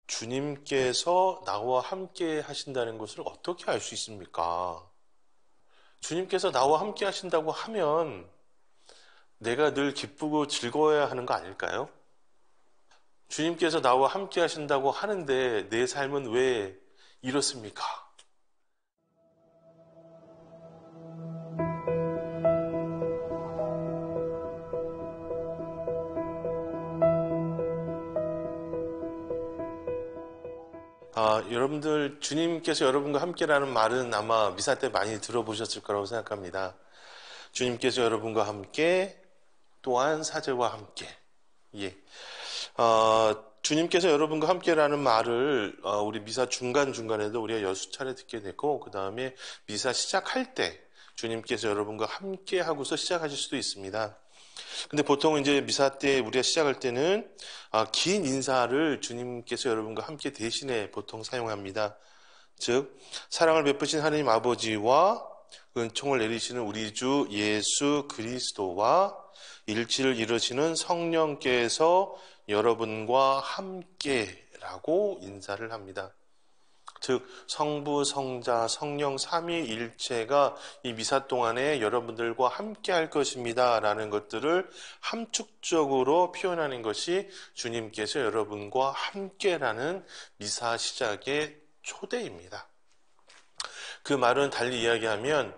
주님께서 나와 함께 하신다는 것을 어떻게 알 수 있습니까? 주님께서 나와 함께 하신다고 하면 내가 늘 기쁘고 즐거워야 하는 거 아닐까요? 주님께서 나와 함께 하신다고 하는데 내 삶은 왜 이렇습니까? 여러분들 주님께서 여러분과 함께라는 말은 아마 미사 때 많이 들어보셨을 거라고 생각합니다. 주님께서 여러분과 함께 또한 사제와 함께. 예. 주님께서 여러분과 함께라는 말을 우리 미사 중간중간에도 우리가 여수 차례 듣게 됐고, 그 다음에 미사 시작할 때 주님께서 여러분과 함께 하고서 시작하실 수도 있습니다. 근데 보통 이제 미사 때 우리가 시작할 때는 긴 인사를 주님께서 여러분과 함께 대신에 보통 사용합니다. 즉 사랑을 베푸신 하나님 아버지와 은총을 내리시는 우리 주 예수 그리스도와 일치를 이루시는 성령께서 여러분과 함께라고 인사를 합니다. 즉 성부, 성자, 성령 삼위일체가 이 미사 동안에 여러분들과 함께 할 것입니다 라는 것들을 함축적으로 표현하는 것이 주님께서 여러분과 함께라는 미사 시작의 초대입니다. 그 말은 달리 이야기하면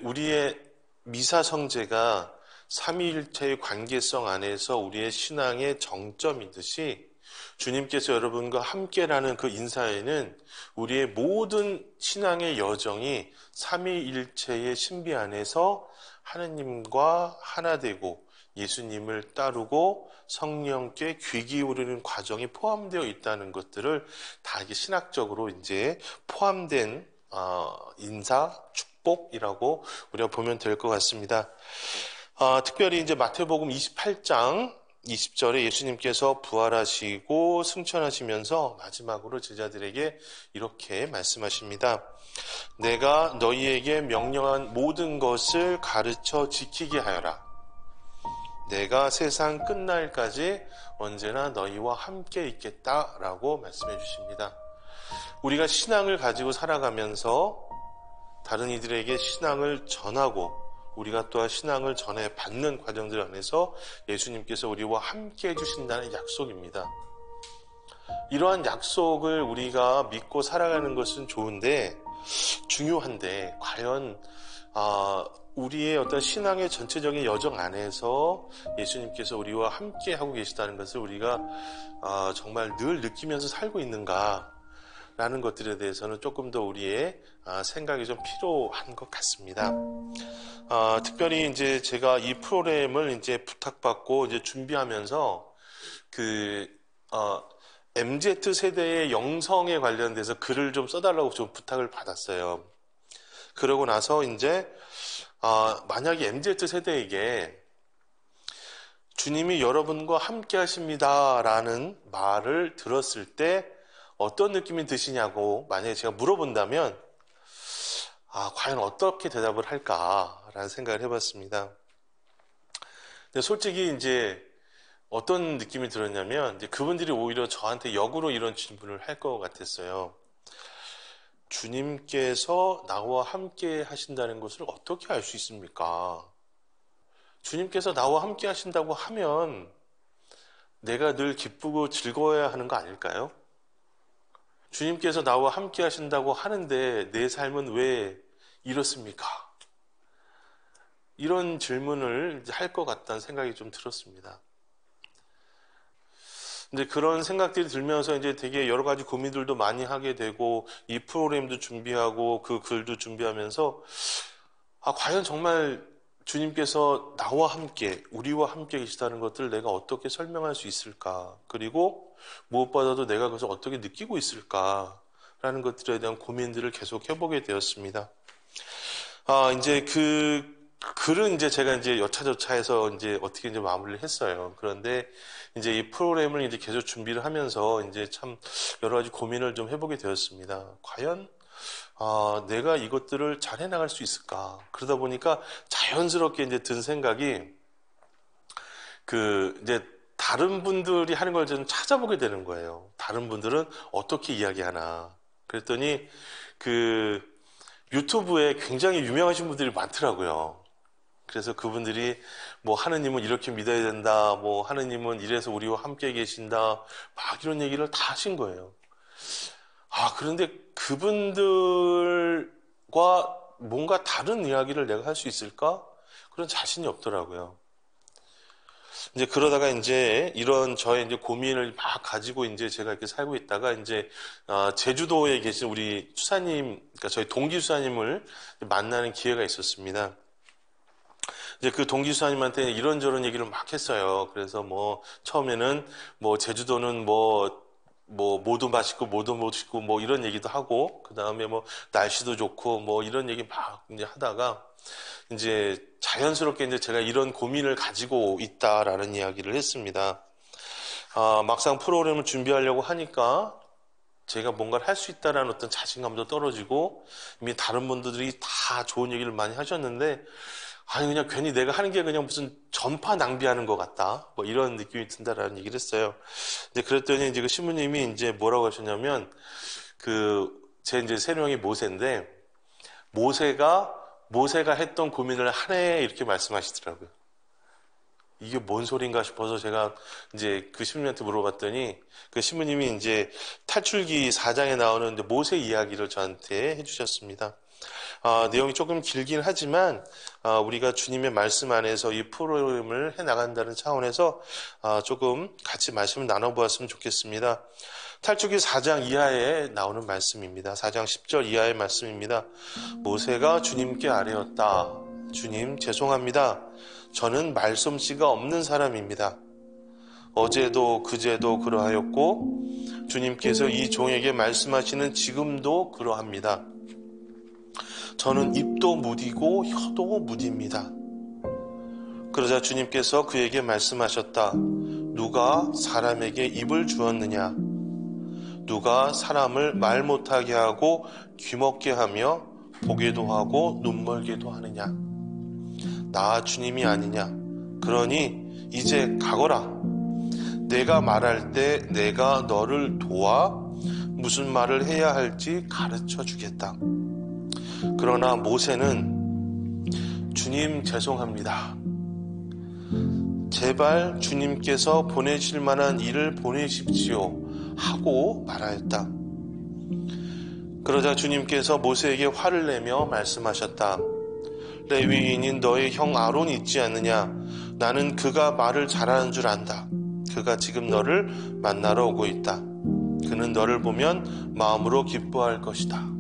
우리의 미사 성제가 삼위일체의 관계성 안에서 우리의 신앙의 정점이듯이 주님께서 여러분과 함께라는 그 인사에는 우리의 모든 신앙의 여정이 삼위일체의 신비 안에서 하느님과 하나 되고 예수님을 따르고 성령께 귀 기울이는 과정이 포함되어 있다는 것들을 다 이게 신학적으로 이제 포함된 인사, 축복이라고 우리가 보면 될 것 같습니다. 특별히 이제 마태복음 28장 20절에 예수님께서 부활하시고 승천하시면서 마지막으로 제자들에게 이렇게 말씀하십니다. 내가 너희에게 명령한 모든 것을 가르쳐 지키게 하여라. 내가 세상 끝날까지 언제나 너희와 함께 있겠다라고 말씀해 주십니다. 우리가 신앙을 가지고 살아가면서 다른 이들에게 신앙을 전하고 우리가 또한 신앙을 전해 받는 과정들 안에서 예수님께서 우리와 함께 해주신다는 약속입니다. 이러한 약속을 우리가 믿고 살아가는 것은 좋은데 중요한데 과연 우리의 어떤 신앙의 전체적인 여정 안에서 예수님께서 우리와 함께 하고 계시다는 것을 우리가 정말 늘 느끼면서 살고 있는가 라는 것들에 대해서는 조금 더 우리의 생각이 좀 필요한 것 같습니다. 특별히 이제 제가 이 프로그램을 이제 부탁받고 이제 준비하면서 MZ 세대의 영성에 관련돼서 글을 좀 써달라고 좀 부탁을 받았어요. 그러고 나서 이제 만약에 MZ 세대에게 주님이 여러분과 함께 하십니다라는 말을 들었을 때 어떤 느낌이 드시냐고 만약에 제가 물어본다면 과연 어떻게 대답을 할까라는 생각을 해봤습니다. 근데 솔직히 이제 어떤 느낌이 들었냐면 이제 그분들이 오히려 저한테 역으로 이런 질문을 할 것 같았어요. 주님께서 나와 함께 하신다는 것을 어떻게 알 수 있습니까? 주님께서 나와 함께 하신다고 하면 내가 늘 기쁘고 즐거워야 하는 거 아닐까요? 주님께서 나와 함께 하신다고 하는데 내 삶은 왜 이렇습니까? 이런 질문을 할 것 같다는 생각이 좀 들었습니다. 이제 그런 생각들이 들면서 이제 되게 여러 가지 고민들도 많이 하게 되고 이 프로그램도 준비하고 그 글도 준비하면서 과연 정말 주님께서 나와 함께 우리와 함께 계시다는 것들을 내가 어떻게 설명할 수 있을까? 그리고 무엇보다도 내가 그것을 어떻게 느끼고 있을까라는 것들에 대한 고민들을 계속 해보게 되었습니다. 이제 글은 이제 제가 이제 여차저차해서 이제 어떻게 이제 마무리를 했어요. 그런데 이제 이 프로그램을 이제 계속 준비를 하면서 이제 참 여러 가지 고민을 좀 해보게 되었습니다. 과연 내가 이것들을 잘 해나갈 수 있을까? 그러다 보니까 자연스럽게 이제 든 생각이 이제 다른 분들이 하는 걸 좀 찾아보게 되는 거예요. 다른 분들은 어떻게 이야기하나. 그랬더니 그 유튜브에 굉장히 유명하신 분들이 많더라고요. 그래서 그분들이 뭐 하느님은 이렇게 믿어야 된다, 뭐 하느님은 이래서 우리와 함께 계신다, 막 이런 얘기를 다 하신 거예요. 그런데 그분들과 뭔가 다른 이야기를 내가 할 수 있을까? 그런 자신이 없더라고요. 이제 그러다가 이제 이런 저의 이제 고민을 막 가지고 이제 제가 이렇게 살고 있다가 이제 제주도에 계신 우리 수사님, 그러니까 저희 동기 수사님을 만나는 기회가 있었습니다. 이제 그 동기 수사님한테 이런저런 얘기를 막 했어요. 그래서 뭐 처음에는 뭐 제주도는 뭐도 맛있고 뭐도 멋있고 뭐 이런 얘기도 하고 그 다음에 뭐 날씨도 좋고 뭐 이런 얘기 막 이제 하다가 이제 자연스럽게 이제 제가 이런 고민을 가지고 있다라는 이야기를 했습니다. 막상 프로그램을 준비하려고 하니까 제가 뭔가를 할 수 있다라는 어떤 자신감도 떨어지고 이미 다른 분들이 다 좋은 얘기를 많이 하셨는데 그냥 괜히 내가 하는 게 그냥 무슨 전파 낭비하는 것 같다. 뭐 이런 느낌이 든다라는 얘기를 했어요. 이제 그랬더니 이제 그 신부님이 이제 뭐라고 하셨냐면 제 이제 세명이 모세인데 모세가 했던 고민을 하네 이렇게 말씀하시더라고요. 이게 뭔 소린가 싶어서 제가 이제 그 신부님한테 물어봤더니 그 신부님이 이제 탈출기 4장에 나오는 이제 모세 이야기를 저한테 해주셨습니다. 내용이 조금 길긴 하지만 우리가 주님의 말씀 안에서 이 프로그램을 해나간다는 차원에서 조금 같이 말씀을 나눠보았으면 좋겠습니다. 탈출기 4장 이하에 나오는 말씀입니다. 4장 10절 이하의 말씀입니다. 모세가 주님께 아뢰었다. 주님 죄송합니다. 저는 말솜씨가 없는 사람입니다. 어제도 그제도 그러하였고 주님께서 이 종에게 말씀하시는 지금도 그러합니다. 저는 입도 무디고 혀도 무딥니다. 그러자 주님께서 그에게 말씀하셨다. 누가 사람에게 입을 주었느냐? 누가 사람을 말 못하게 하고 귀먹게 하며 보게도 하고 눈멀게도 하느냐? 나 주님이 아니냐? 그러니 이제 가거라. 내가 말할 때 내가 너를 도와 무슨 말을 해야 할지 가르쳐 주겠다. 그러나 모세는 주님 죄송합니다. 제발 주님께서 보내실 만한 일을 보내십시오 하고 말하였다. 그러자 주님께서 모세에게 화를 내며 말씀하셨다. 레위인인 너의 형 아론이 있지 않느냐? 나는 그가 말을 잘하는 줄 안다. 그가 지금 너를 만나러 오고 있다. 그는 너를 보면 마음으로 기뻐할 것이다.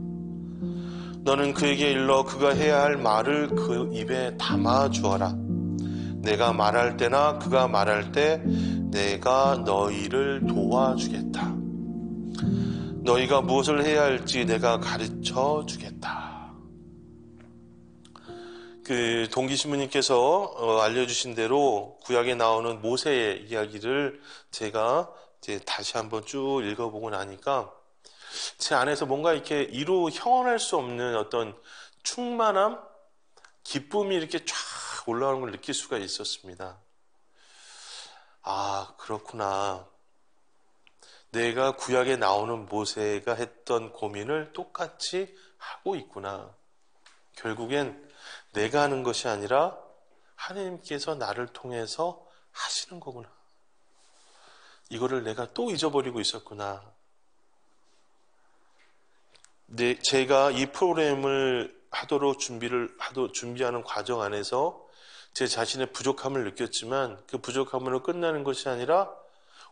너는 그에게 일러 그가 해야 할 말을 그 입에 담아 주어라. 내가 말할 때나 그가 말할 때 내가 너희를 도와주겠다. 너희가 무엇을 해야 할지 내가 가르쳐 주겠다. 그 동기 신부님께서 알려주신 대로 구약에 나오는 모세의 이야기를 제가 이제 다시 한번 쭉 읽어보고 나니까 제 안에서 뭔가 이렇게 이루 형언할 수 없는 어떤 충만함, 기쁨이 이렇게 쫙 올라오는 걸 느낄 수가 있었습니다. 그렇구나. 내가 구약에 나오는 모세가 했던 고민을 똑같이 하고 있구나. 결국엔 내가 하는 것이 아니라 하나님께서 나를 통해서 하시는 거구나. 이거를 내가 또 잊어버리고 있었구나. 제가 이 프로그램을 준비하는 과정 안에서 제 자신의 부족함을 느꼈지만 그 부족함으로 끝나는 것이 아니라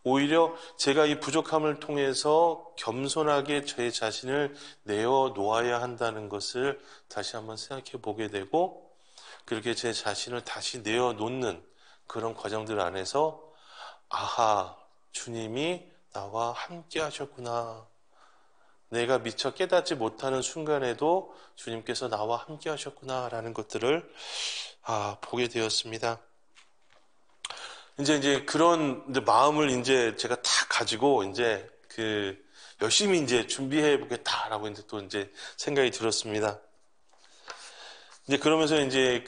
오히려 제가 이 부족함을 통해서 겸손하게 제 자신을 내어놓아야 한다는 것을 다시 한번 생각해 보게 되고 그렇게 제 자신을 다시 내어놓는 그런 과정들 안에서 주님이 나와 함께 하셨구나. 내가 미처 깨닫지 못하는 순간에도 주님께서 나와 함께 하셨구나 라는 것들을 보게 되었습니다. 이제 그런 마음을 이제 제가 다 가지고 이제 열심히 이제 준비해 보겠다라고 이제 또 이제 생각이 들었습니다. 이제 그러면서 이제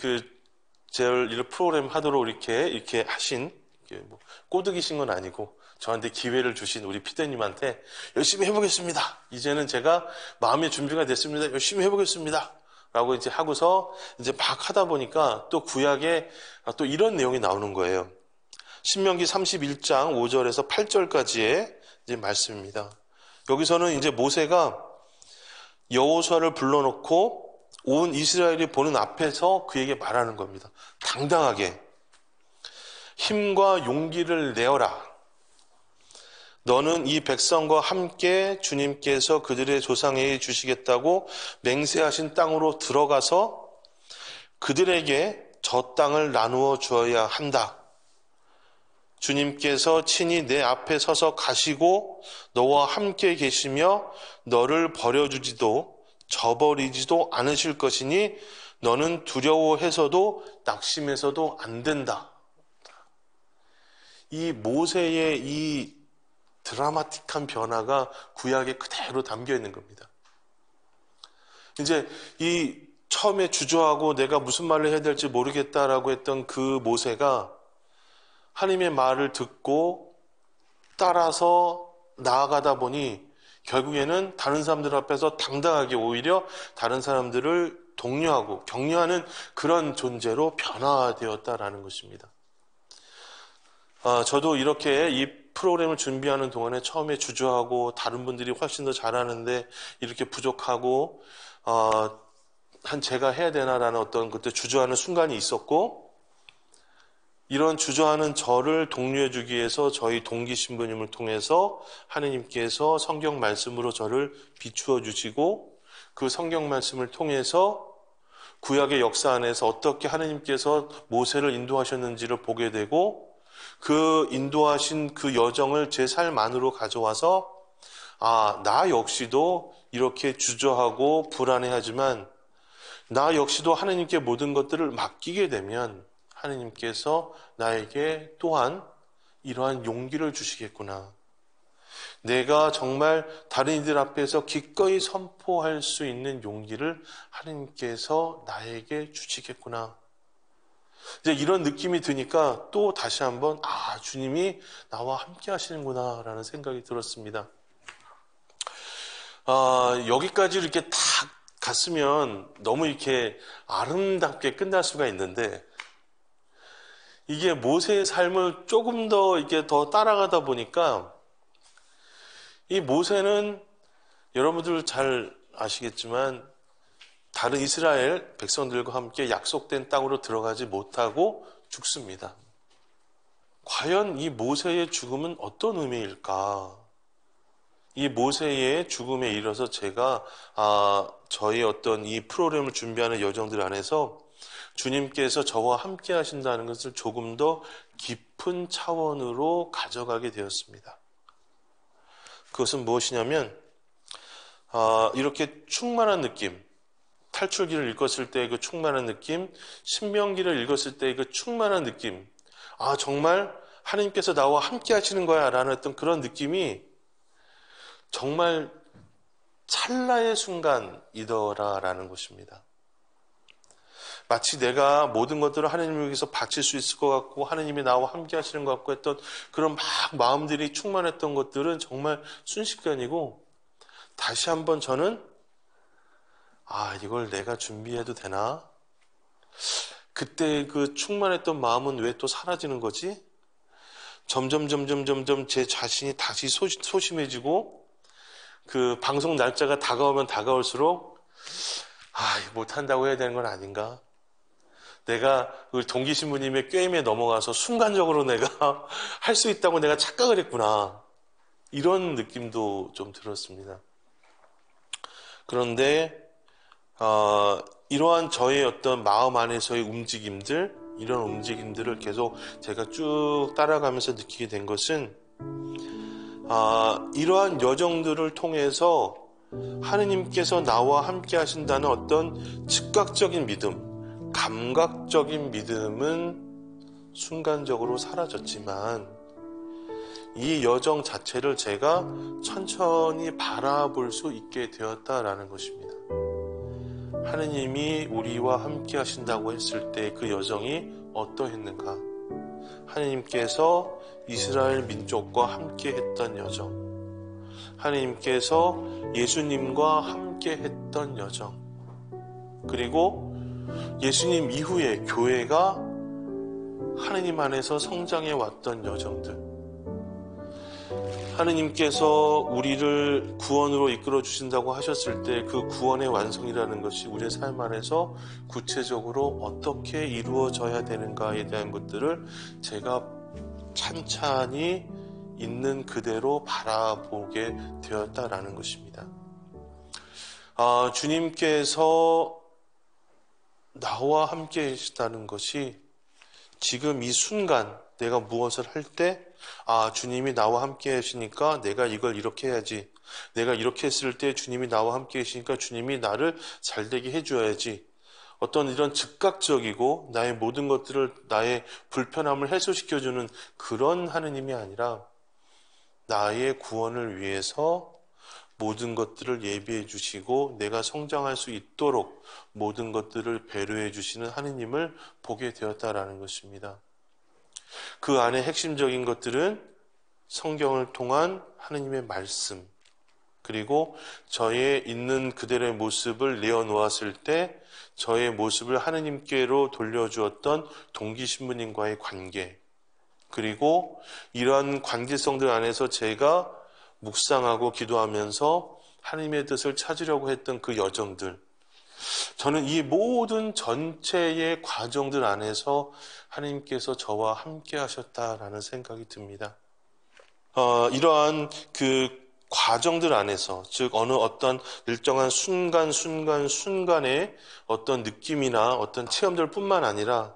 제가 이런 프로그램 하도록 이렇게 하신, 뭐 꼬드기신 건 아니고, 저한테 기회를 주신 우리 피디님한테 열심히 해보겠습니다. 이제는 제가 마음의 준비가 됐습니다. 열심히 해보겠습니다. 라고 이제 하고서 이제 막 하다 보니까 또 구약에 또 이런 내용이 나오는 거예요. 신명기 31장 5절에서 8절까지의 이제 말씀입니다. 여기서는 이제 모세가 여호수아를 불러놓고 온 이스라엘이 보는 앞에서 그에게 말하는 겁니다. 당당하게 힘과 용기를 내어라. 너는 이 백성과 함께 주님께서 그들의 조상에게 주시겠다고 맹세하신 땅으로 들어가서 그들에게 저 땅을 나누어 주어야 한다. 주님께서 친히 내 앞에 서서 가시고 너와 함께 계시며 너를 버려주지도 저버리지도 않으실 것이니 너는 두려워해서도 낙심해서도 안 된다. 이 모세의 이 드라마틱한 변화가 구약에 그대로 담겨 있는 겁니다. 이제 이 처음에 주저하고 내가 무슨 말을 해야 될지 모르겠다라고 했던 그 모세가 하나님의 말을 듣고 따라서 나아가다 보니 결국에는 다른 사람들 앞에서 당당하게 오히려 다른 사람들을 독려하고 격려하는 그런 존재로 변화되었다라는 것입니다. 저도 이렇게 이 프로그램을 준비하는 동안에 처음에 주저하고 다른 분들이 훨씬 더 잘하는데 이렇게 부족하고 제가 해야 되나라는 어떤 그때 주저하는 순간이 있었고, 이런 주저하는 저를 독려해 주기 위해서 저희 동기 신부님을 통해서 하느님께서 성경 말씀으로 저를 비추어 주시고, 그 성경 말씀을 통해서 구약의 역사 안에서 어떻게 하느님께서 모세를 인도하셨는지를 보게 되고, 그 인도하신 그 여정을 제 삶 안으로 가져와서 나 역시도 이렇게 주저하고 불안해하지만 나 역시도 하느님께 모든 것들을 맡기게 되면 하느님께서 나에게 또한 이러한 용기를 주시겠구나. 내가 정말 다른 이들 앞에서 기꺼이 선포할 수 있는 용기를 하느님께서 나에게 주시겠구나. 이제 이런 느낌이 드니까 또 다시 한번 주님이 나와 함께 하시는구나 라는 생각이 들었습니다. 여기까지 이렇게 딱 갔으면 너무 이렇게 아름답게 끝날 수가 있는데, 이게 모세의 삶을 조금 더 이렇게 더 따라가다 보니까 이 모세는 여러분들 잘 아시겠지만 다른 이스라엘 백성들과 함께 약속된 땅으로 들어가지 못하고 죽습니다. 과연 이 모세의 죽음은 어떤 의미일까? 이 모세의 죽음에 이르러서 제가 저희 어떤 이 프로그램을 준비하는 여정들 안에서 주님께서 저와 함께 하신다는 것을 조금 더 깊은 차원으로 가져가게 되었습니다. 그것은 무엇이냐면 이렇게 충만한 느낌, 탈출기를 읽었을 때 그 충만한 느낌, 신명기를 읽었을 때 그 충만한 느낌, 정말 하나님께서 나와 함께 하시는 거야 라는 어떤 그런 느낌이 정말 찰나의 순간이더라라는 것입니다. 마치 내가 모든 것들을 하나님을 위해서 바칠 수 있을 것 같고 하나님이 나와 함께 하시는 것 같고 했던 그런 마음들이 충만했던 것들은 정말 순식간이고, 다시 한번 저는 이걸 내가 준비해도 되나? 그때 그 충만했던 마음은 왜 또 사라지는 거지? 점점 제 자신이 다시 소심해지고, 그 방송 날짜가 다가오면 다가올수록 못한다고 해야 되는 건 아닌가? 내가 그 동기 신부님의 꾀임에 넘어가서 순간적으로 내가 할 수 있다고 내가 착각을 했구나. 이런 느낌도 좀 들었습니다. 그런데 이러한 저의 어떤 마음 안에서의 움직임들, 이런 움직임들을 계속 제가 쭉 따라가면서 느끼게 된 것은 이러한 여정들을 통해서 하느님께서 나와 함께 하신다는 어떤 즉각적인 믿음, 감각적인 믿음은 순간적으로 사라졌지만 이 여정 자체를 제가 천천히 바라볼 수 있게 되었다라는 것입니다. 하느님이 우리와 함께 하신다고 했을 때 그 여정이 어떠했는가? 하느님께서 이스라엘 민족과 함께 했던 여정, 하느님께서 예수님과 함께 했던 여정, 그리고 예수님 이후에 교회가 하느님 안에서 성장해 왔던 여정들, 하느님께서 우리를 구원으로 이끌어 주신다고 하셨을 때 그 구원의 완성이라는 것이 우리의 삶 안에서 구체적으로 어떻게 이루어져야 되는가에 대한 것들을 제가 찬찬히 있는 그대로 바라보게 되었다라는 것입니다. 주님께서 나와 함께 계시다는 것이 지금 이 순간 내가 무엇을 할 때 주님이 나와 함께 하시니까 내가 이걸 이렇게 해야지, 내가 이렇게 했을 때 주님이 나와 함께 계시니까 주님이 나를 잘되게 해줘야지, 어떤 이런 즉각적이고 나의 모든 것들을, 나의 불편함을 해소시켜주는 그런 하느님이 아니라 나의 구원을 위해서 모든 것들을 예비해 주시고 내가 성장할 수 있도록 모든 것들을 배려해 주시는 하느님을 보게 되었다라는 것입니다. 그 안에 핵심적인 것들은 성경을 통한 하느님의 말씀, 그리고 저의 있는 그대로의 모습을 내어놓았을 때 저의 모습을 하느님께로 돌려주었던 동기신부님과의 관계, 그리고 이러한 관계성들 안에서 제가 묵상하고 기도하면서 하나님의 뜻을 찾으려고 했던 그 여정들, 저는 이 모든 전체의 과정들 안에서 하나님께서 저와 함께 하셨다라는 생각이 듭니다. 이러한 그 과정들 안에서, 즉 어떤 일정한 순간의 어떤 느낌이나 어떤 체험들 뿐만 아니라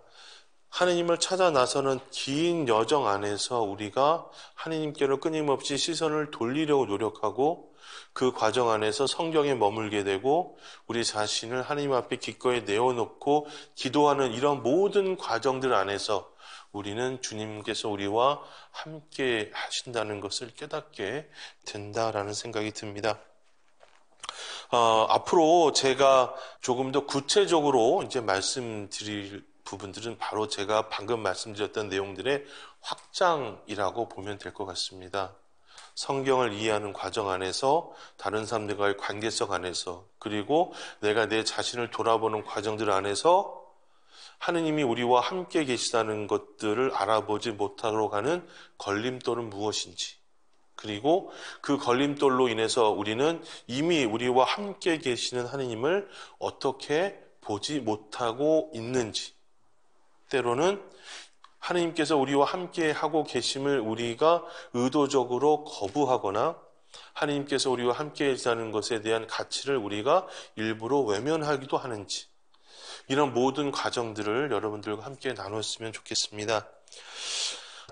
하느님을 찾아 나서는 긴 여정 안에서 우리가 하느님께로 끊임없이 시선을 돌리려고 노력하고 그 과정 안에서 성경에 머물게 되고 우리 자신을 하느님 앞에 기꺼이 내어놓고 기도하는 이런 모든 과정들 안에서 우리는 주님께서 우리와 함께 하신다는 것을 깨닫게 된다라는 생각이 듭니다. 앞으로 제가 조금 더 구체적으로 이제 말씀드릴 부분들은 바로 제가 방금 말씀드렸던 내용들의 확장이라고 보면 될 것 같습니다. 성경을 이해하는 과정 안에서, 다른 사람들과의 관계성 안에서, 그리고 내가 내 자신을 돌아보는 과정들 안에서 하느님이 우리와 함께 계시다는 것들을 알아보지 못하도록 하는 걸림돌은 무엇인지, 그리고 그 걸림돌로 인해서 우리는 이미 우리와 함께 계시는 하느님을 어떻게 보지 못하고 있는지, 때로는 하느님께서 우리와 함께 하고 계심을 우리가 의도적으로 거부하거나 하느님께서 우리와 함께 계시다는 것에 대한 가치를 우리가 일부러 외면하기도 하는지, 이런 모든 과정들을 여러분들과 함께 나눴으면 좋겠습니다.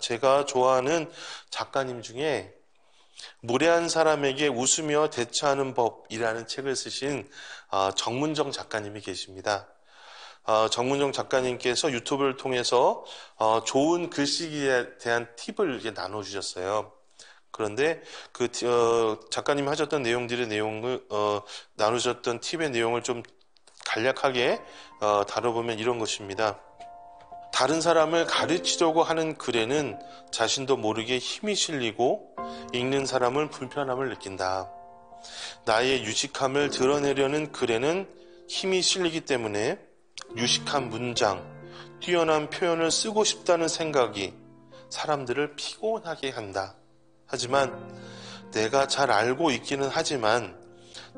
제가 좋아하는 작가님 중에 무례한 사람에게 웃으며 대처하는 법이라는 책을 쓰신 정문정 작가님이 계십니다. 정문정 작가님께서 유튜브를 통해서 좋은 글쓰기에 대한 팁을 이제 나눠주셨어요. 그런데 그 작가님이 하셨던 내용을 나누셨던 팁의 내용을 좀 간략하게 다뤄보면 이런 것입니다. 다른 사람을 가르치려고 하는 글에는 자신도 모르게 힘이 실리고 읽는 사람은 불편함을 느낀다. 나의 유식함을 드러내려는 글에는 힘이 실리기 때문에 유식한 문장, 뛰어난 표현을 쓰고 싶다는 생각이 사람들을 피곤하게 한다. 하지만 내가 잘 알고 있기는 하지만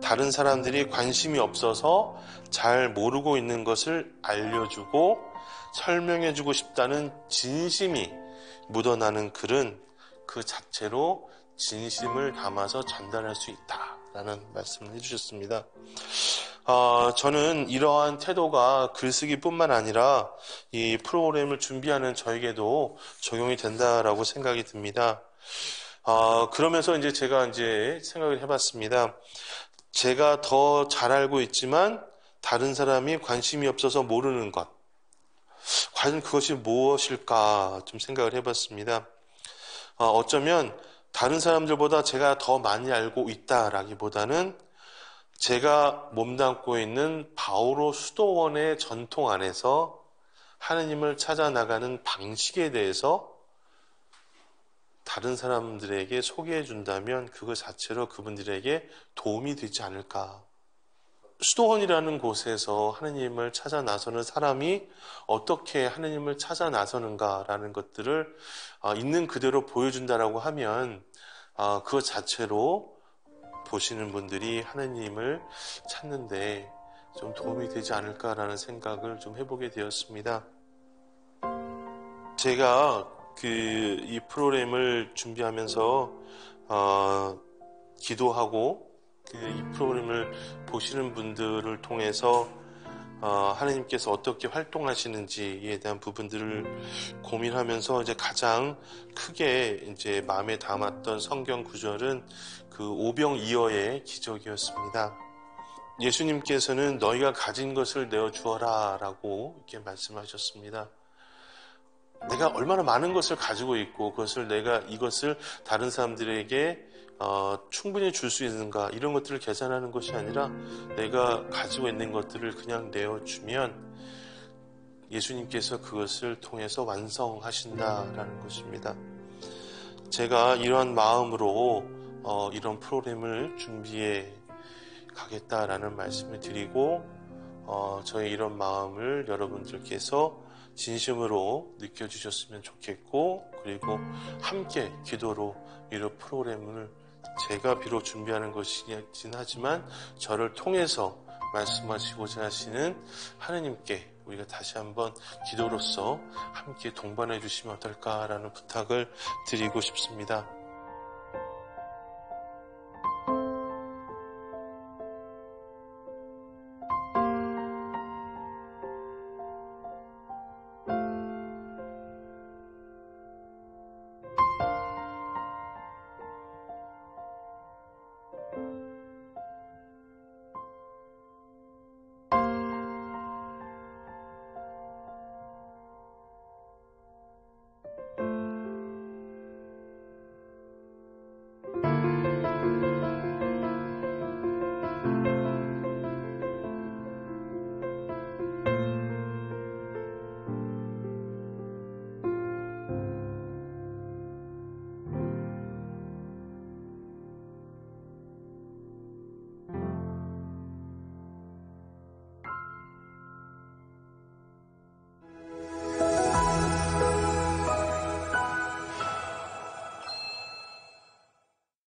다른 사람들이 관심이 없어서 잘 모르고 있는 것을 알려주고 설명해주고 싶다는 진심이 묻어나는 글은 그 자체로 진심을 담아서 전달할 수 있다라는 말씀을 해주셨습니다. 저는 이러한 태도가 글쓰기뿐만 아니라 이 프로그램을 준비하는 저에게도 적용이 된다라고 생각이 듭니다. 그러면서 이제 제가 생각을 해봤습니다. 제가 더 잘 알고 있지만 다른 사람이 관심이 없어서 모르는 것, 과연 그것이 무엇일까 좀 생각을 해봤습니다. 어쩌면 다른 사람들보다 제가 더 많이 알고 있다라기보다는 제가 몸담고 있는 바오로 수도원의 전통 안에서 하느님을 찾아 나가는 방식에 대해서 다른 사람들에게 소개해 준다면 그것 자체로 그분들에게 도움이 되지 않을까. 수도원이라는 곳에서 하느님을 찾아 나서는 사람이 어떻게 하느님을 찾아 나서는가라는 것들을 있는 그대로 보여준다라고 하면 그것 자체로 보시는 분들이 하느님을 찾는데 좀 도움이 되지 않을까라는 생각을 좀 해보게 되었습니다. 제가 이 프로그램을 준비하면서 기도하고 이 프로그램을 보시는 분들을 통해서 하나님께서 어떻게 활동하시는지에 대한 부분들을 고민하면서 이제 가장 크게 이제 마음에 담았던 성경 구절은 그 오병이어의 기적이었습니다. 예수님께서는 너희가 가진 것을 내어 주어라 라고 이렇게 말씀하셨습니다. 내가 얼마나 많은 것을 가지고 있고 내가 이것을 다른 사람들에게 충분히 줄 수 있는가 이런 것들을 계산하는 것이 아니라 내가 가지고 있는 것들을 그냥 내어주면 예수님께서 그것을 통해서 완성하신다라는 것입니다. 제가 이런 마음으로 이런 프로그램을 준비해 가겠다라는 말씀을 드리고 저의 이런 마음을 여러분들께서 진심으로 느껴주셨으면 좋겠고 그리고 함께 기도로 이런 프로그램을 제가 비록 준비하는 것이긴 하지만 저를 통해서 말씀하시고자 하시는 하느님께 우리가 다시 한번 기도로서 함께 동반해 주시면 어떨까라는 부탁을 드리고 싶습니다.